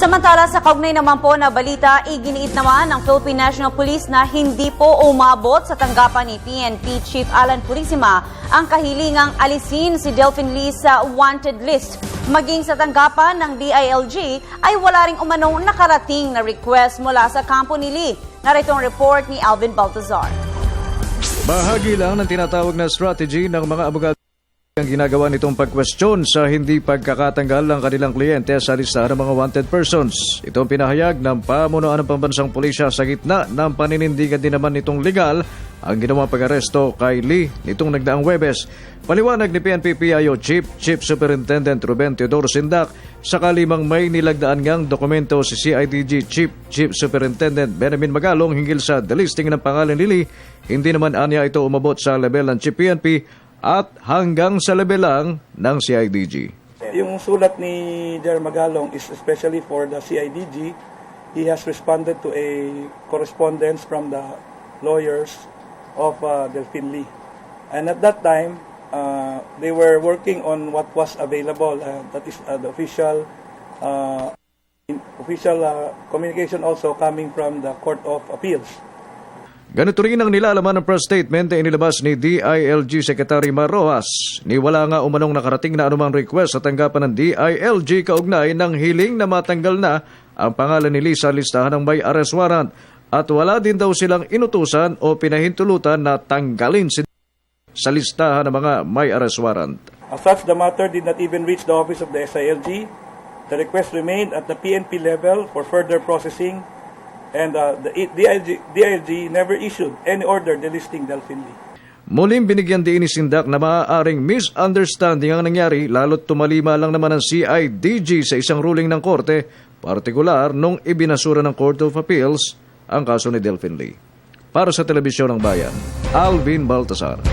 Samantala sa kaugnay naman po na balita, iginiit naman ng Philippine National Police na hindi po umabot sa tanggapan ni PNP Chief Alan Purisima ang kahilingang alisin si Delphine Lee sa wanted list. Maging sa tanggapan ng DILG ay wala ring umanong nakarating na request mula sa kampo ni Lee. Narito ang report ni Alvin Baltazar. Bahagi lang ng tinatawag na strategy ng mga abogado ang ginagawa nitong pagkwestiyon sa hindi pagkakatanggal ng kanilang kliyente sa listahan ng mga wanted persons. Ito ang pinahayag ng pamunuan ng pambansang pulisya sa gitna ng paninindigan din naman nitong legal ang ginawang pag-aresto kay Lee nitong nagdaang Huwebes. Paliwanag ni PNP-PIO Chief Superintendent Ruben Teodoro Sindak, sakalimang may nilagdaan ngang dokumento si CIDG Chief Superintendent Benjamin Magalong hinggil sa delisting ng pangalan ni Lee, hindi naman anya ito umabot sa level ng Chief PNP at hanggang sa level lang ng CIDG. Yung sulat ni Jer Magalong is especially for the CIDG. He has responded to a correspondence from the lawyers of Delphine Lee. And at that time, they were working on what was available. That is the official communication also coming from the Court of Appeals. Ganito rin ang nilalaman ng press statement na inilabas ni DILG Secretary Mar Rojas. Niwala nga umanong nakarating na anumang request sa tanggapan ng DILG kaugnay ng hiling na matanggal na ang pangalan ni Lee sa listahan ng may arrest warrant at wala din daw silang inutusan o pinahintulutan na tanggalin sa listahan ng mga may arrest warrant. As such, the matter did not even reach the office of the SILG. The request remained at the PNP level for further processing. And the DILG never issued any order delisting Delphine Lee. Muling binigyan din ni Sindak na maaaring misunderstanding ang nangyari lalo't tumalima lang naman ang CIDG sa isang ruling ng korte, partikular nung ibinasura ng Court of Appeals ang kaso ni Delphine Lee. Para sa Telebisyon ng Bayan, Alvin Baltazar.